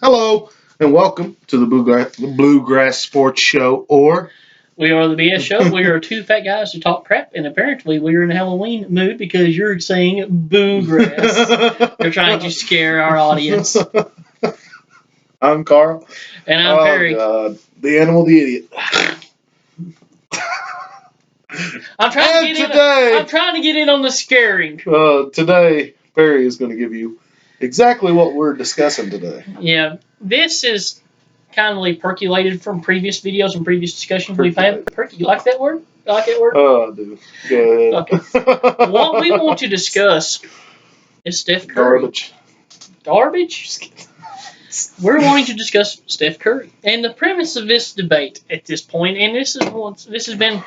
Hello, and welcome to the Bluegrass Sports Show, or We are the BS Show. We are two fat guys who talk crap, and apparently we are in a Halloween mood because you're saying boograss. You're trying to scare our audience. I'm Carl. And I'm Perry. God, the animal, the idiot. I'm trying to get in on the scaring. Today, Perry is going to give you exactly what we're discussing today. Yeah, this is kindly percolated from previous videos and previous discussions we've had. You like that word? You like that word? Oh, I do. Go ahead. Okay. What we want to discuss is Steph Curry. Garbage? We're going to discuss Steph Curry. And the premise of this debate at this point, and this has been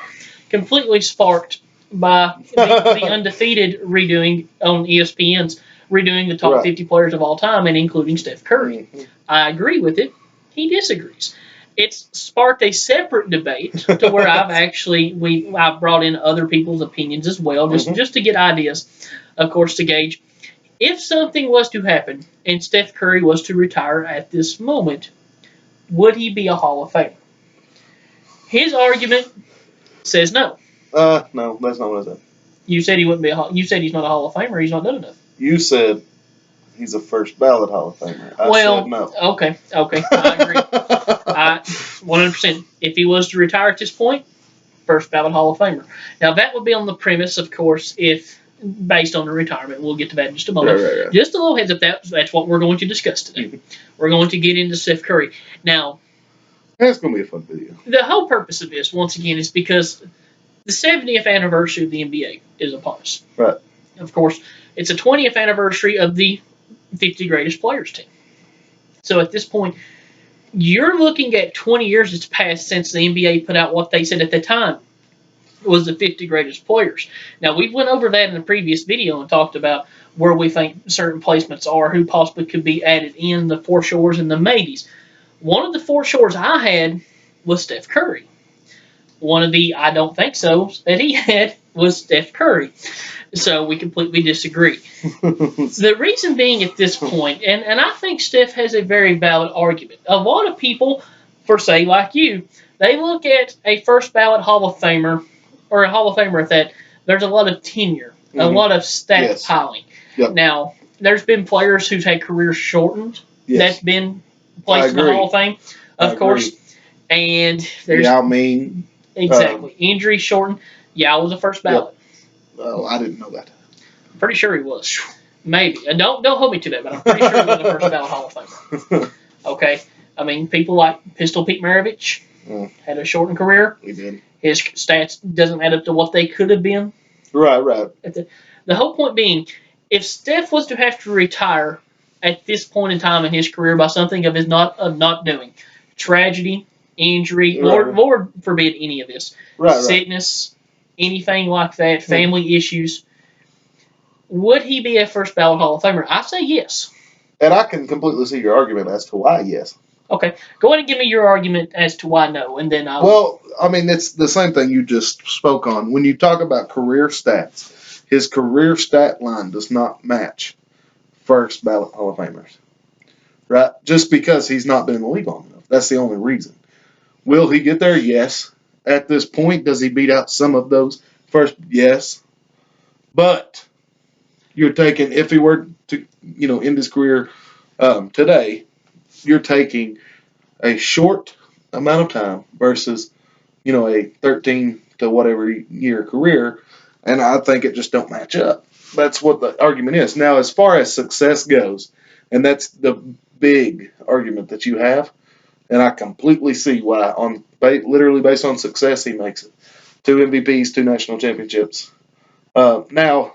completely sparked by the undefeated redoing on ESPN's redoing the top 50 players of all time and including Steph Curry. Mm-hmm. I agree with it. He disagrees. It's sparked a separate debate to where I've brought in other people's opinions as well, just to get ideas, of course, to gauge if something was to happen and Steph Curry was to retire at this moment, would he be a Hall of Famer? His argument says no. No, that's not what I said. You said he wouldn't be you said he's not a Hall of Famer. He's not done enough. You said he's a first ballot Hall of Famer. I said no. Okay, I agree. 100%. If he was to retire at this point, first ballot Hall of Famer. Now that would be on the premise, of course, if based on the retirement. We'll get to that in just a moment. Right. Just a little heads up, that's what we're going to discuss today. Mm-hmm. We're going to get into Steph Curry. Now, that's going to be a fun video. The whole purpose of this, once again, is because the 70th anniversary of the NBA is upon us. Right. Of course, it's the 20th anniversary of the 50 greatest players team. So at this point, you're looking at 20 years that's passed since the NBA put out what they said at the time was the 50 greatest players. Now, we went over that in a previous video and talked about where we think certain placements are, who possibly could be added in, the foreshores and the maybes. One of the foreshores I had was Steph Curry. One of the I don't think so that he had was Steph Curry. So we completely disagree. The reason being at this point, and I think Steph has a very valid argument. A lot of people, for say like you, they look at a first ballot Hall of Famer, or a Hall of Famer at that, there's a lot of tenure, a lot of stat piling. Yep. Now, there's been players who've had careers shortened. Yes. That's been placed in the Hall of Fame, of course. And there's exactly injury shortened. Yao was the first ballot. Yep. Oh, I didn't know that. I'm pretty sure he was. Maybe. Don't hold me to that, but I'm pretty sure he was the first ballot Hall of Famer. Okay. I mean, people like Pistol Pete Maravich had a shortened career. He did. His stats doesn't add up to what they could have been. Right. The whole point being, if Steph was to have to retire at this point in time in his career by something of not doing, tragedy, injury, Lord forbid any of this, sickness, anything like that, family issues, would he be a first ballot Hall of Famer? I say yes. And I can completely see your argument as to why yes. Okay, go ahead and give me your argument as to why no, and then I'll... Well, I mean, it's the same thing you just spoke on. When you talk about career stats, his career stat line does not match first ballot Hall of Famers, right? Just because he's not been in the league long enough. That's the only reason. Will he get there? Yes. At this point, does he beat out some of those first? Yes. But you're taking, if he were to, end his career today, you're taking a short amount of time versus, a 13 to whatever year career, and I think it just don't match up. That's what the argument is. Now, as far as success goes, and that's the big argument that you have, and I completely see why, literally based on success, he makes it. 2 MVPs, 2 national championships. Now,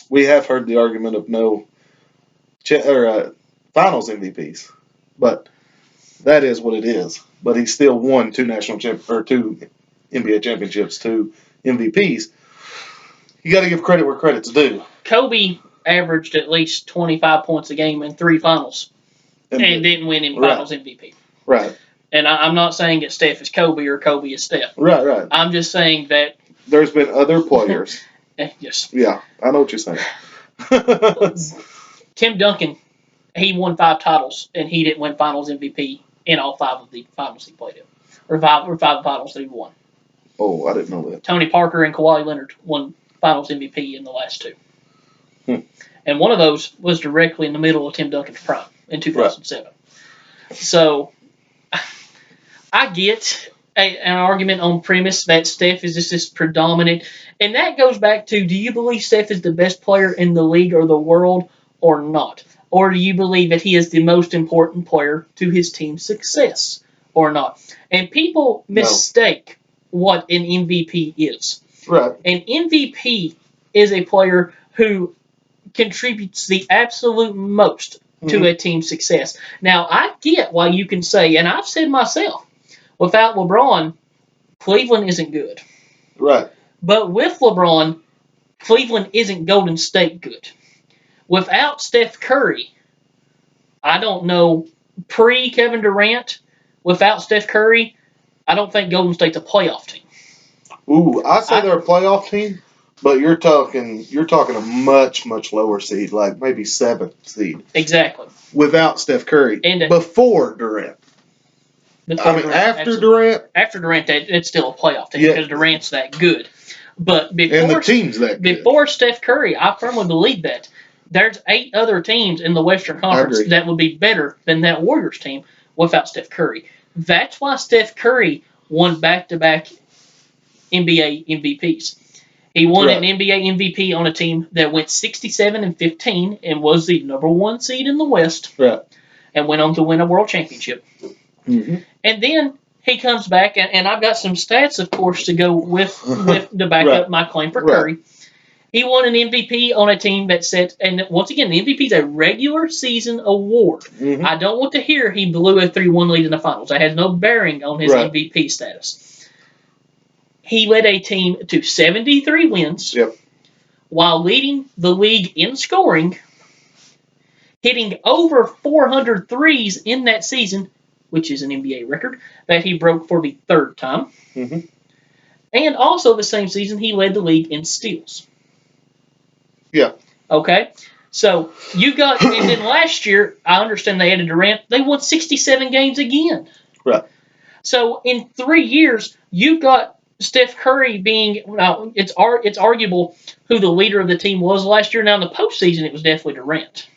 we have heard the argument of no finals MVPs, but that is what it is. But he still won 2 2 NBA championships, 2 MVPs. You got to give credit where credit's due. Kobe averaged at least 25 points a game in 3 finals and didn't win in finals MVP. Right. And I'm not saying that Steph is Kobe or Kobe is Steph. Right. I'm just saying that there's been other players. Yes. Yeah, I know what you're saying. Tim Duncan he won 5 titles, and he didn't win Finals MVP in all 5 of the finals he played in, or 5 finals that he won. Oh, I didn't know that. Tony Parker and Kawhi Leonard won Finals MVP in the last 2. Hmm. And one of those was directly in the middle of Tim Duncan's prime in 2007. Right. So I get an argument on premise that Steph is just this predominant. And that goes back to, do you believe Steph is the best player in the league or the world or not? Or do you believe that he is the most important player to his team's success or not? And people mistake what an MVP is. Right. An MVP is a player who contributes the absolute most to a team's success. Now, I get why you can say, and I've said myself, without LeBron, Cleveland isn't good. Right. But with LeBron, Cleveland isn't Golden State good. Without Steph Curry, I don't know, pre-Kevin Durant, without Steph Curry, I don't think Golden State's a playoff team. Ooh, I say they're a playoff team, but you're talking a much, much lower seed, like maybe 7th seed. Exactly. Without Steph Curry. And before Durant. After Durant. After Durant, it's still a playoff team because Durant's that good. But before, and the team's that good. Before Steph Curry, I firmly believe that there's 8 other teams in the Western Conference that would be better than that Warriors team without Steph Curry. That's why Steph Curry won back-to-back NBA MVPs. He won an NBA MVP on a team that went 67-15 and was the number 1 seed in the West. Right. And went on to win a world championship. Mm-hmm. And then he comes back, and I've got some stats, of course, to go with to back up my claim for Curry. He won an MVP on a team that said, and once again, the MVP is a regular season award. Mm-hmm. I don't want to hear he blew a 3-1 lead in the finals. That has no bearing on his MVP status. He led a team to 73 wins while leading the league in scoring, hitting over 400 threes in that season, which is an NBA record that he broke for the 3rd time. Mm-hmm. And also the same season, he led the league in steals. Yeah. Okay? So you got, and then last year, I understand they added Durant, they won 67 games again. Right. So in 3 years, you got Steph Curry being, now it's arguable who the leader of the team was last year. Now in the postseason, it was definitely Durant.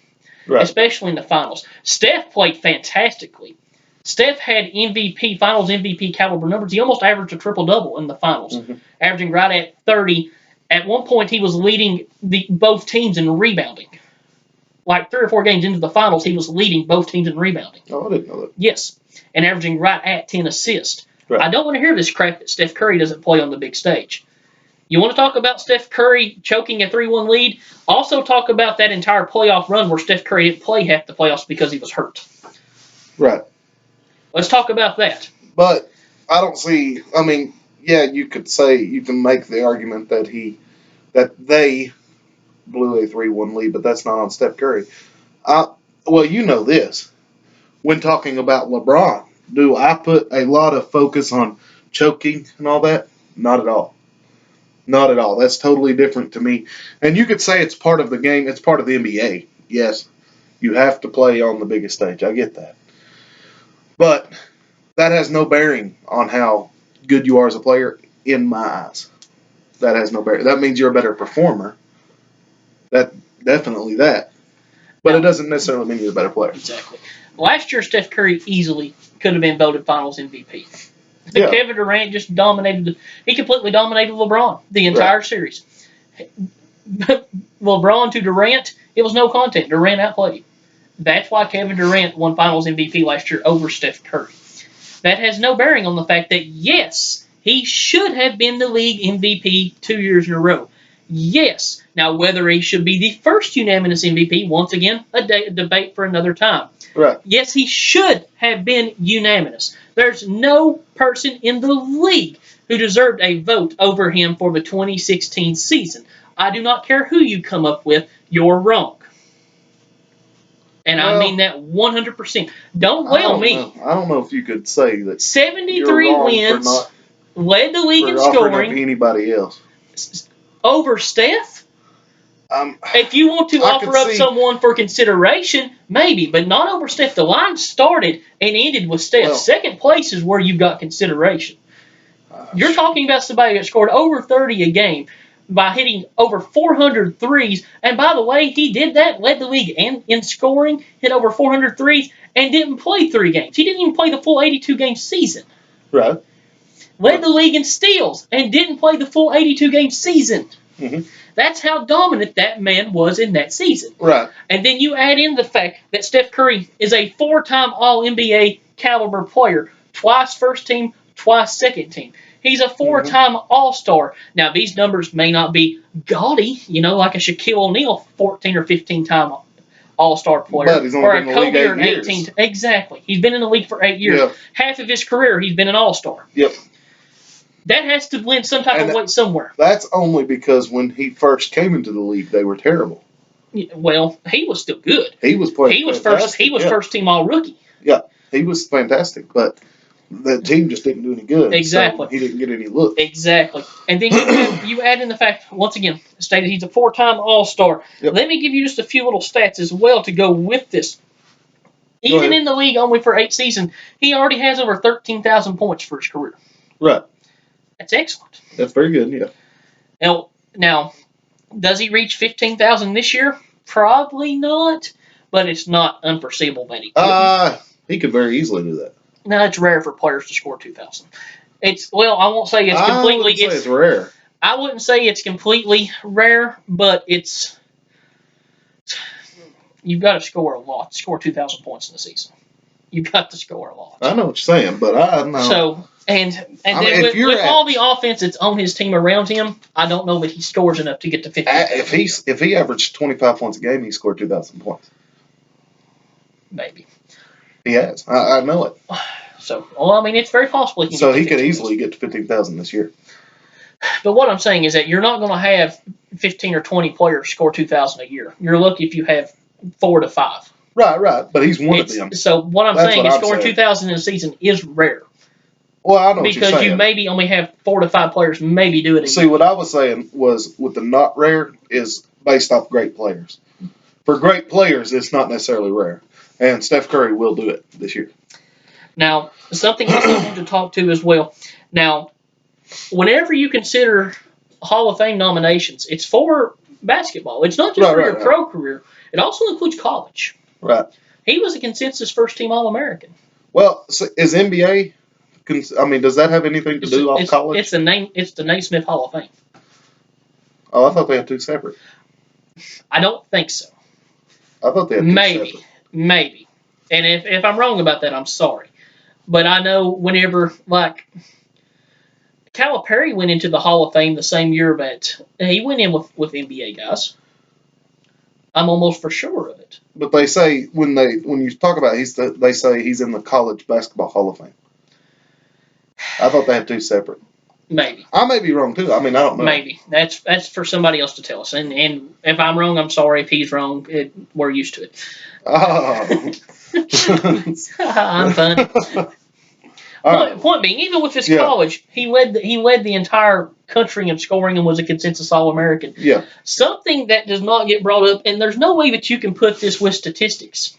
Right. Especially in the finals. Steph played fantastically. Steph had finals MVP caliber numbers. He almost averaged a triple-double in the finals, averaging right at 30. At one point, he was leading both teams in rebounding. Like 3 or 4 games into the finals, he was leading both teams in rebounding. Oh, I didn't know that. Yes, and averaging right at 10 assists. Right. I don't want to hear this crap that Steph Curry doesn't play on the big stage. You want to talk about Steph Curry choking a 3-1 lead? Also talk about that entire playoff run where Steph Curry didn't play half the playoffs because he was hurt. Right. Let's talk about that. But I don't see, I mean, yeah, you can make the argument that they blew a 3-1 lead, but that's not on Steph Curry. Well, you know this. When talking about LeBron, do I put a lot of focus on choking and all that? Not at all. Not at all. That's totally different to me. And you could say it's part of the game. It's part of the NBA. Yes, you have to play on the biggest stage. I get that. But that has no bearing on how good you are as a player in my eyes. That has no bearing. That means you're a better performer. Definitely that. But it doesn't necessarily mean you're a better player. Exactly. Last year, Steph Curry easily could have been voted Finals MVP. Kevin Durant just he completely dominated LeBron the entire series. LeBron to Durant, it was no contest. Durant outplayed. That's why Kevin Durant won Finals MVP last year over Steph Curry. That has no bearing on the fact that, yes, he should have been the league MVP 2 years in a row. Yes. Now, whether he should be the first unanimous MVP, once again, a debate for another time. Right. Yes, he should have been unanimous. There's no person in the league who deserved a vote over him for the 2016 season. I do not care who you come up with, you're wrong. And I mean that 100%. Don't me. I don't know if you could say that 73 wins, led the league in scoring. Anybody else. Over Steph? If you want to offer up someone for consideration, maybe, but not over Steph. The line started and ended with Steph. Well, second place is where you've got consideration. You're talking about somebody that scored over 30 a game by hitting over 400 threes. And by the way, he did that, led the league in scoring, hit over 400 threes, and didn't play 3 games. He didn't even play the full 82-game season. Right. Led the league in steals and didn't play the full 82-game season. Mm-hmm. That's how dominant that man was in that season. Right. And then you add in the fact that Steph Curry is a 4-time All-NBA caliber player, twice first team, twice second team. He's a 4-time All-Star. Now, these numbers may not be gaudy, like a Shaquille O'Neal, 14 or 15-time All-Star player, but he's only or been a in the league Kobe or 8 an 18. years. Exactly. He's been in the league for 8 years. Yep. Half of his career, he's been an All-Star. Yep. That has to lend some type of weight somewhere. That's only because when he first came into the league, they were terrible. Well, he was still good. He was playing. He was first team All Rookie. Yeah, he was fantastic, but the team just didn't do any good. Exactly. So he didn't get any looks. Exactly. And then you add in the fact, once again, stated he's a 4-time All-Star. Yep. Let me give you just a few little stats as well to go with this. Even in the league only for 8 seasons, he already has over 13,000 points for his career. Right. That's excellent. That's very good, yeah. Now, does he reach 15,000 this year? Probably not, but it's not unforeseeable that he could. He could very easily do that. No, it's rare for players to score 2,000. I won't say it's completely. It's rare. I wouldn't say it's completely rare, but you've got to score a lot. Score 2,000 points in the season. You've got to score a lot. I know what you're saying, but I know. So with all the offense that's on his team around him, I don't know that he scores enough to get to 50. If he averaged 25 points a game, he scored 2,000 points. Maybe. He has. I know it. So, it's very possible. He could easily get to 15,000 this year. But what I'm saying is that you're not going to have 15 or 20 players score 2,000 a year. You're lucky if you have 4 to 5. Right. But he's one of them. So what I'm saying is scoring 2,000 in a season is rare. Well, I know what you're saying. Because you maybe only have 4 to 5 players maybe do it. See, what I was saying was with the not rare is based off great players. For great players, it's not necessarily rare. And Steph Curry will do it this year. Now, something else I want to talk to as well. Now, whenever you consider Hall of Fame nominations, it's for basketball. It's not just for your pro career. It also includes college. Right. He was a consensus first-team All-American. Well, so is NBA? Does that have anything to do off college? It's the Naismith Hall of Fame. Oh, I thought they had 2 separate. I don't think so. I thought they had 2 separate. Maybe. And if I'm wrong about that, I'm sorry. But I know whenever, Calipari went into the Hall of Fame the same year that he went in with NBA guys. I'm almost for sure of it. But they say when you talk about they say he's in the College Basketball Hall of Fame. I thought they had 2 separate. Maybe. I may be wrong too. I don't know. Maybe. That's for somebody else to tell us. And if I'm wrong, I'm sorry. If he's wrong, we're used to it. Oh. I'm funny. Point being, even with his college, he led the entire country in scoring and was a consensus All-American. Yeah. Something that does not get brought up, and there's no way that you can put this with statistics.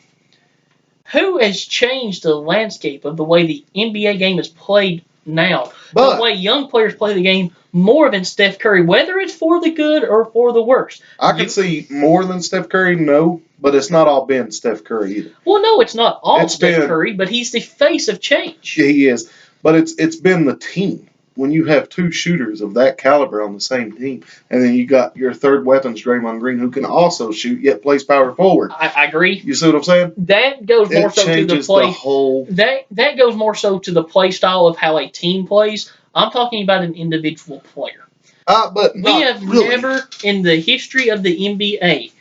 Who has changed the landscape of the way the NBA game is played now? The way young players play the game more than Steph Curry, whether it's for the good or for the worse. I could see more than Steph Curry, no, but it's not all been Steph Curry either. Well, no, it's not all Steph Curry, but he's the face of change. Yeah, he is. But it's been the team. When you have 2 shooters of that caliber on the same team, and then you got your third weapons, Draymond Green, who can also shoot, yet plays power forward. I agree. You see what I'm saying? That goes more so to the play. That goes more so to the play style of how a team plays. I'm talking about an individual player. But we have never, in the history of the NBA,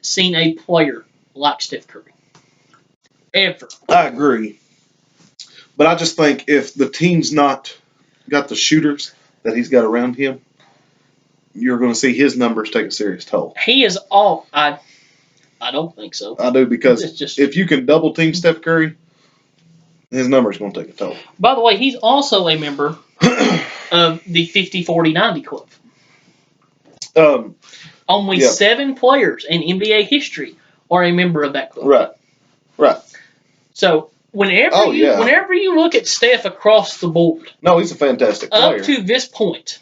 seen a player like Steph Curry. Ever. I agree. But I just think if the team's not got the shooters that he's got around him, you're going to see his numbers take a serious toll. He is all... I don't think so. I do, because if you can double team Steph Curry, his numbers going to take a toll. By the way, he's also a member of the 50-40-90 club. Only 7 players in NBA history are a member of that club. Right. So whenever you look at Steph across the board, no, he's a fantastic player. Up to this point,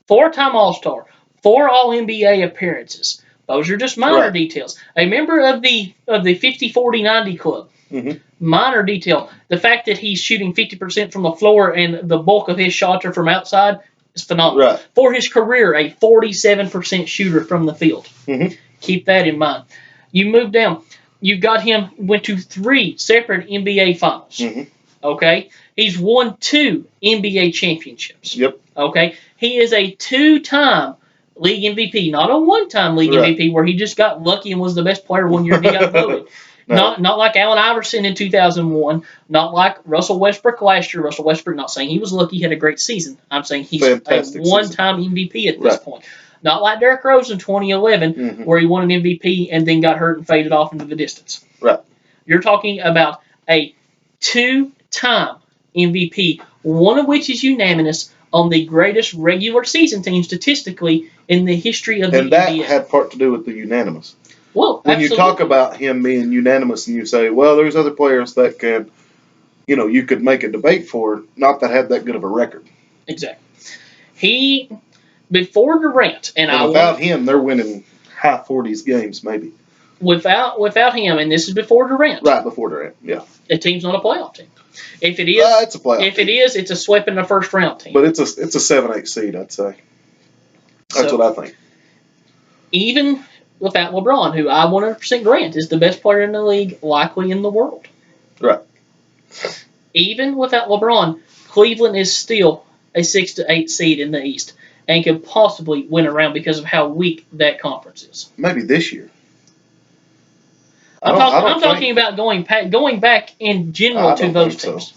4-time All-Star, 4 All-NBA appearances. Those are just minor details. A member of the 50-40-90 club. Mm-hmm. Minor detail. The fact that he's shooting 50% from the floor and the bulk of his shots are from outside is phenomenal. Right. For his career, a 47% shooter from the field. Mm-hmm. Keep that in mind. You move down. You got him, went to 3 separate NBA finals. Mm-hmm. Okay? He's won 2 NBA championships. Yep. Okay? He is a 2-time league MVP, not a 1-time league MVP where he just got lucky and was the best player one year and he got voted. No. Not like Allen Iverson in 2001, not like Russell Westbrook last year. Russell Westbrook, not saying he was lucky, he had a great season. I'm saying he's fantastic a 1-time MVP at this point. Not like Derrick Rose in 2011 where he won an MVP and then got hurt and faded off into the distance. Right. You're talking about a 2-time MVP, one of which is unanimous on the greatest regular season team statistically in the history of the NBA. And that had part to do with the unanimous. Well, when absolutely. you talk about him being unanimous and you say, well, there's other players that can, you could make a debate for, not that have that good of a record. Exactly. Before Durant, and without him, they're winning high 40s games, maybe. Without him, and this is before Durant. Right, before Durant, yeah. The team's not a playoff team. If it is, it's a playoff If team. it is, it's a sweep in the first round team. But it's a 7-8 seed, I'd say. That's what I think. Even without LeBron, who I 100% grant is the best player in the league, likely in the world. Right. Even without LeBron, Cleveland is still a 6 to 8 seed in the East and could possibly win around because of how weak that conference is. Maybe this year. I'm talking about going back in general to those teams. So.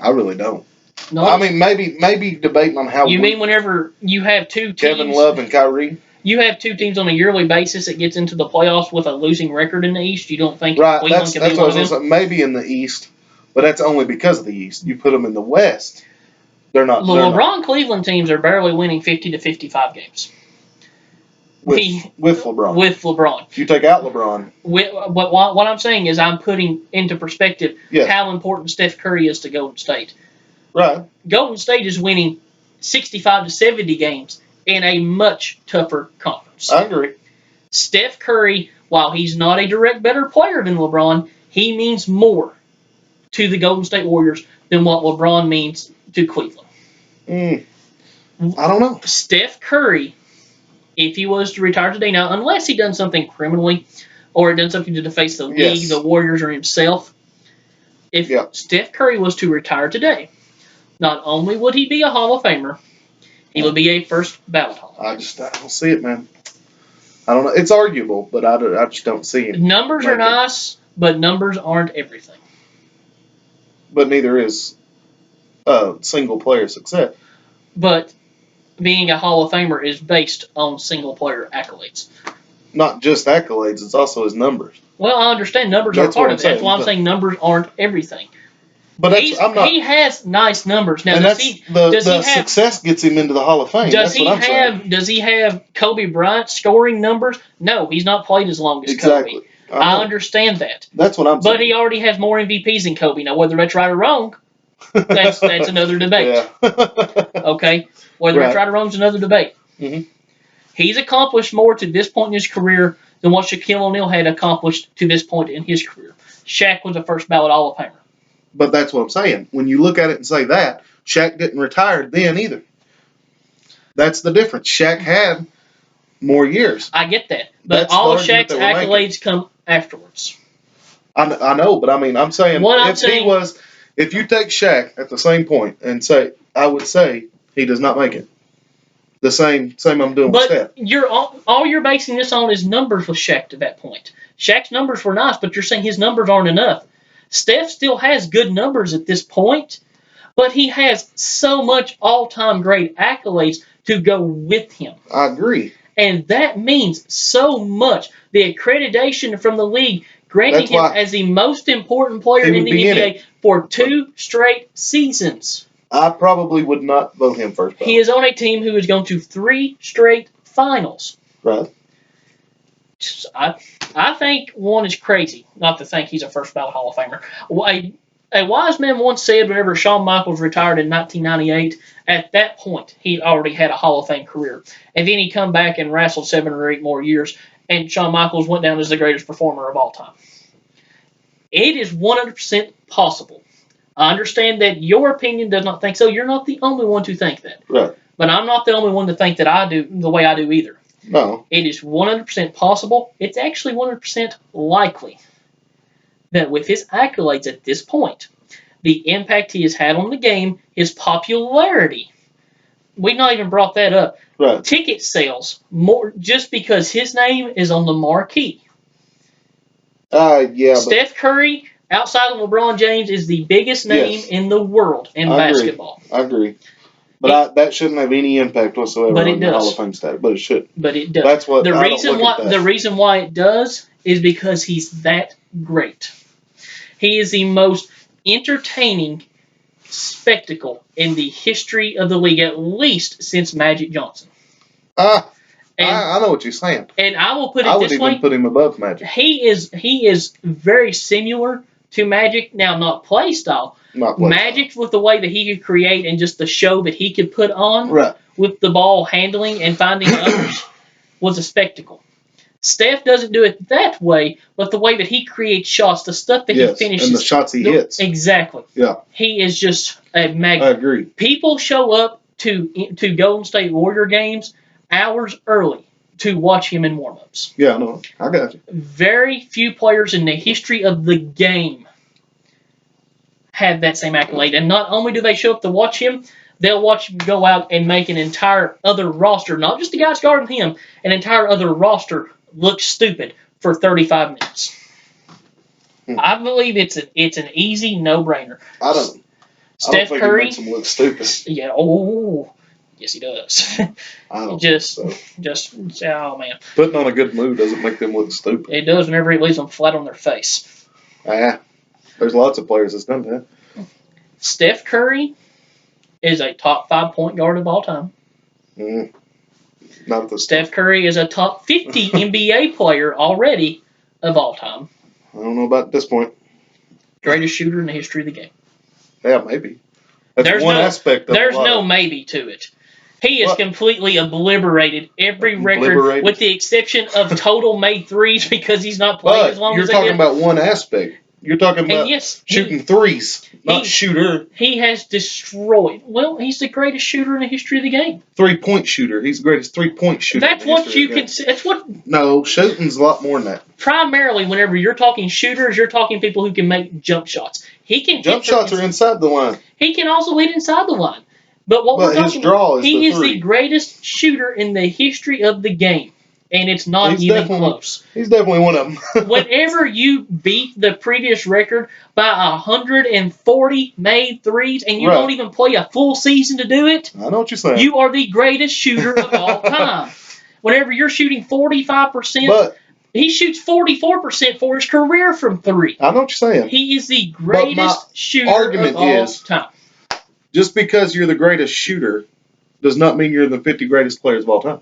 I really don't. No, I mean, maybe debating on how. You mean whenever you have 2 teams, Kevin Love and Kyrie? You have 2 teams on a yearly basis that gets into the playoffs with a losing record in the East. You don't think Cleveland can be one of them? Saying. Maybe in the East, but that's only because of the East. You put them in the West, they're not. The LeBron Cleveland teams are barely winning 50 to 55 games. With LeBron. With LeBron. If you take out LeBron. What I'm saying is I'm putting into perspective how important Steph Curry is to Golden State. Right. Golden State is winning 65 to 70 games in a much tougher conference. I agree. Steph Curry, while he's not a direct better player than LeBron, he means more to the Golden State Warriors than what LeBron means to Cleveland. I don't know. Steph Curry, if he was to retire today, now unless he done something criminally or done something to deface the league, the Warriors, or himself, if Steph Curry was to retire today, not only would he be a Hall of Famer, he would be a first ballot Hall of Famer. I don't see it, man. I don't know. It's arguable, but I just don't see it. Numbers are nice, but numbers aren't everything. But neither is single player success. But being a Hall of Famer is based on single player accolades. Not just accolades, it's also his numbers. Well, I understand numbers are part of it. That's why I'm saying numbers aren't everything. But he has nice numbers. Now, the success gets him into the Hall of Fame. Does he have Kobe Bryant scoring numbers? No, he's not played as long as Kobe. I understand that. That's what I'm saying. But he already has more MVPs than Kobe. Now, whether that's right or wrong, that's another debate. Okay? Whether it's right or wrong is another debate. Mm-hmm. He's accomplished more to this point in his career than what Shaquille O'Neal had accomplished to this point in his career. Shaq was a first ballot Hall of Famer. But that's what I'm saying. When you look at it and say that, Shaq didn't retire then either. That's the difference. Shaq had more years. I get that. But all of Shaq's accolades come afterwards. I know, but I mean, I'm saying if you take Shaq at the same point and say, I would say he does not make it. The same I'm doing with Steph. But all you're basing this on is numbers with Shaq to that point. Shaq's numbers were nice, but you're saying his numbers aren't enough. Steph still has good numbers at this point, but he has so much all-time great accolades to go with him. I agree. And that means so much. The accreditation from the league granting him as the most important player in the NBA for 2 straight seasons. I probably would not vote him first. He is on a team who has gone to 3 straight finals. Right. I think one is crazy not to think he's a first ballot Hall of Famer. A wise man once said whenever Shawn Michaels retired in 1998, at that point he already had a Hall of Fame career. And then he come back and wrestled 7 or 8 more years, and Shawn Michaels went down as the greatest performer of all time. It is 100% possible. I understand that your opinion does not think so. You're not the only one to think that. Right. But I'm not the only one to think that I do the way I do either. No. It is 100% possible. It's actually 100% likely that with his accolades at this point, the impact he has had on the game, his popularity, we've not even brought that up. Right. Ticket sales, more just because his name is on the marquee. Yeah. Steph Curry, outside of LeBron James, is the biggest name in the world in basketball. I agree. But that shouldn't have any impact whatsoever on your Hall of Fame status. But it should. But it does. That's what the reason why it does is because he's that great. He is the most entertaining spectacle in the history of the league, at least since Magic Johnson. I know what you're saying. And I will put it this way. I would even put him above Magic. He is very similar to Magic. Now, not play style. Magic with the way that he could create and just the show that he could put on with the ball handling and finding others was a spectacle. Steph doesn't do it that way, but the way that he creates shots, the stuff that he finishes. And the shots he hits. Exactly. Yeah. He is just a magnet. I agree. People show up to Golden State Warrior games hours early to watch him in warm-ups. Yeah, no, I got you. Very few players in the history of the game have that same accolade. And not only do they show up to watch him, they'll watch him go out and make an entire other roster, not just the guys guarding him, an entire other roster look stupid for 35 minutes. I believe it's an easy no-brainer. I don't Steph think Curry he makes them look stupid. Yeah. Oh, yes, he does. I don't just think so. Oh man. Putting on a good mood doesn't make them look stupid. It does whenever he leaves them flat on their face. There's lots of players that's done that. Steph Curry is a top 5 point guard of all time. Not this Steph Curry is a top 50 NBA player already of all time. I don't know about this point. Greatest shooter in the history of the game. Yeah, maybe. That's one aspect of it. There's no maybe to it. He has completely obliterated every record with the exception of total made threes because he's not playing as long as they did. You're talking about one aspect. You're talking about shooting threes, not shooter. He has destroyed. Well, he's the greatest shooter in the history of the game. 3-point shooter. He's the greatest 3-point shooter. That's what you can. That's what. No, shooting's a lot more than that. Primarily, whenever you're talking shooters, you're talking people who can make jump shots. He can. Jump shots are inside the line. He can also hit inside the line. But what we're talking about, he is the greatest shooter in the history of the game. And it's not even close. He's definitely one of them. Whenever you beat the previous record by 140 made threes and you don't even play a full season to do it, I know what you're saying. You are the greatest shooter of all time. Whenever you're shooting 45%, he shoots 44% for his career from 3. I know what you're saying. He is the greatest shooter of all time. Just because you're the greatest shooter does not mean you're the 50 greatest players of all time.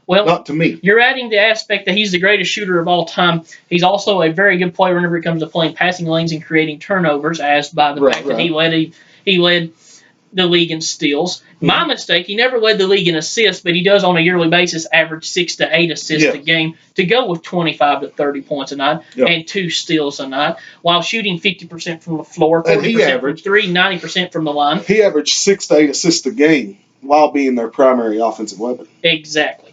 Well, not to me. You're adding the aspect that he's the greatest shooter of all time. He's also a very good player whenever it comes to playing passing lanes and creating turnovers, as by the fact that he led the league in steals. My mistake, he never led the league in assists, but he does on a yearly basis average 6 to 8 assists a game to go with 25 to 30 points a night and 2 steals a night, while shooting 50% from the floor, 40% from 3, 90% from the line. He averaged 6 to 8 assists a game while being their primary offensive weapon. Exactly.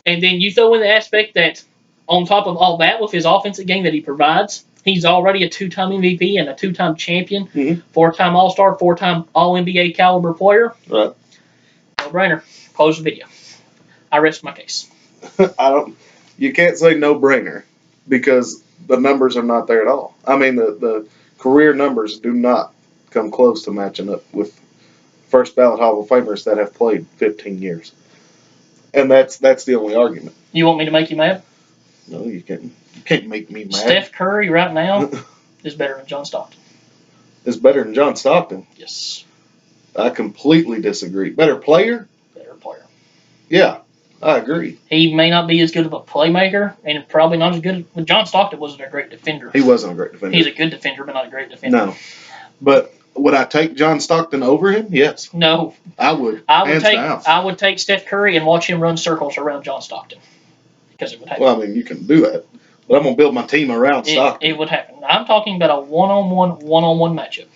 And then you throw in the aspect that on top of all that, with his offensive game that he provides, he's already a 2-time MVP and a 2-time champion, 4-time All-Star, 4-time All-NBA caliber player. Right. No-brainer. Close the video. I rest my case. You can't say no-brainer because the numbers are not there at all. I mean, the career numbers do not come close to matching up with first ballot Hall of Famers that have played 15 years. And that's the only argument. You want me to make you mad? No, you can't. You can't make me mad. Steph Curry right now is better than John Stockton. Is better than John Stockton? Yes. I completely disagree. Better player? Better player. Yeah. I agree. He may not be as good of a playmaker, and probably not as good. John Stockton wasn't a great defender. He wasn't a great defender. He's a good defender, but not a great defender. No. But would I take John Stockton over him? Yes. No. I would. I would take Steph Curry and watch him run circles around John Stockton. Because it would happen. Well, I mean, you can do that. But I'm going to build my team around Stockton. It would happen. I'm talking about a one-on-one matchup.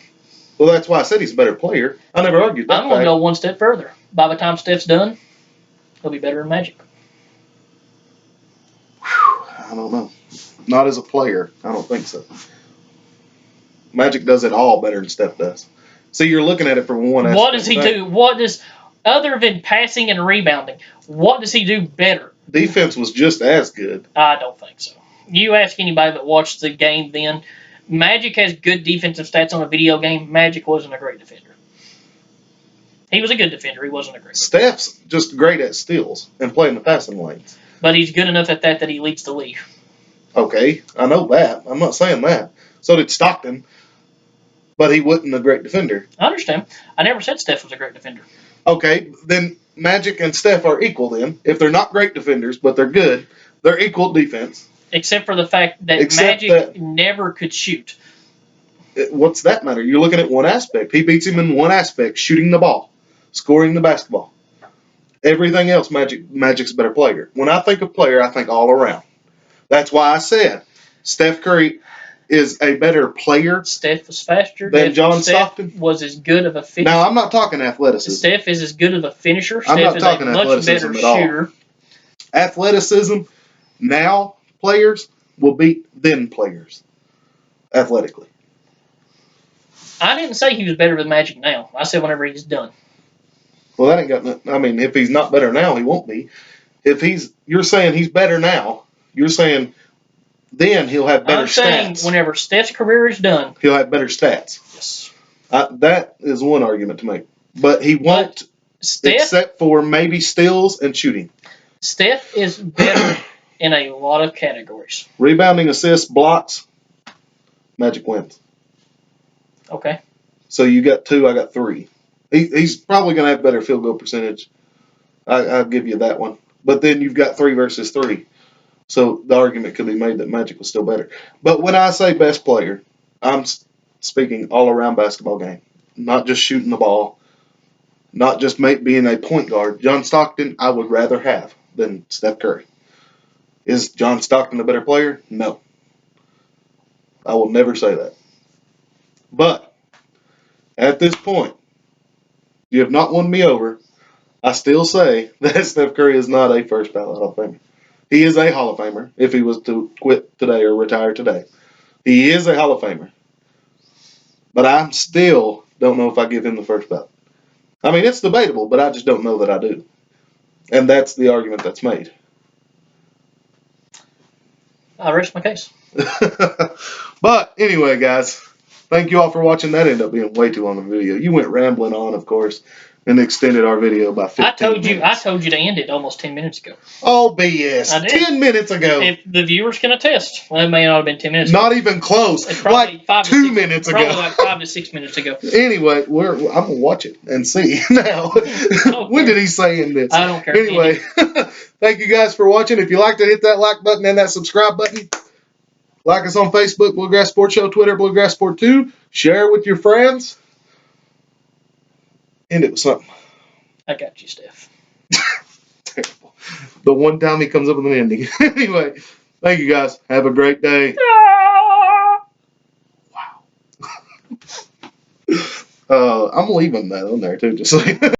Well, that's why I said he's a better player. I never argued that. I'm going to go one step further. By the time Steph's done, he'll be better than Magic. I don't know. Not as a player. I don't think so. Magic does it all better than Steph does. So you're looking at it from one aspect. What does he do? Other than passing and rebounding, what does he do better? Defense was just as good. I don't think so. You ask anybody that watched the game then, Magic has good defensive stats on a video game. Magic wasn't a great defender. He was a good defender. He wasn't a great defender. Steph's just great at steals and playing the passing lanes. But he's good enough at that he leads the league. Okay, I know that. I'm not saying that. So did Stockton. But he wasn't a great defender. I understand. I never said Steph was a great defender. Okay, then Magic and Steph are equal then. If they're not great defenders, but they're good, they're equal defense. Except for the fact that Magic never could shoot. What's that matter? You're looking at one aspect. He beats him in one aspect, shooting the ball, scoring the basketball. Everything else, Magic's a better player. When I think of player, I think all around. That's why I said Steph Curry is a better player. Steph was faster than John Stockton. Was as good of a finisher. Now, I'm not talking athleticism. Steph is as good of a finisher. I'm not talking athleticism at all. Athleticism, now players will beat then players athletically. I didn't say he was better than Magic now. I said whenever he's done. Well, that ain't got nothing. I mean, if he's not better now, he won't be. You're saying he's better now. You're saying then he'll have better stats. I'm saying whenever Steph's career is done, he'll have better stats. Yes. That is one argument to make. But he won't, except for maybe steals and shooting. Steph is better in a lot of categories. Rebounding, assists, blocks, Magic wins. Okay. So you got 2, I got 3. He's probably going to have better field goal percentage. I'll give you that one. But then you've got 3 versus 3. So the argument could be made that Magic was still better. But when I say best player, I'm speaking all-around basketball game. Not just shooting the ball. Not just being a point guard. John Stockton, I would rather have than Steph Curry. Is John Stockton a better player? No. I will never say that. But at this point, you have not won me over. I still say that Steph Curry is not a first ballot Hall of Famer. He is a Hall of Famer if he was to quit today or retire today. He is a Hall of Famer. But I still don't know if I give him the first ballot. I mean, it's debatable, but I just don't know that I do. And that's the argument that's made. I rest my case. But anyway, guys, thank you all for watching. That ended up being way too long of a video. You went rambling on, of course, and extended our video by 15 minutes. I told you to end it almost 10 minutes ago. Oh, BS. 10 minutes ago. If the viewers can attest. Well, it may not have been 10 minutes Not even close. It's probably like 2 minutes ago. Probably like 5 to 6 minutes ago. Anyway, I'm going to watch it and see now. When did he say in this? I don't care. Anyway, thank you guys for watching. If you liked it, hit that like button and that subscribe button. Like us on Facebook, Bluegrass Sports Show, Twitter, Bluegrass Sport 2. Share it with your friends. End it with something. I got you, Steph. Terrible. The one time he comes up with an ending. Anyway, thank you guys. Have a great day. Wow. I'm leaving that on there too, just so you know.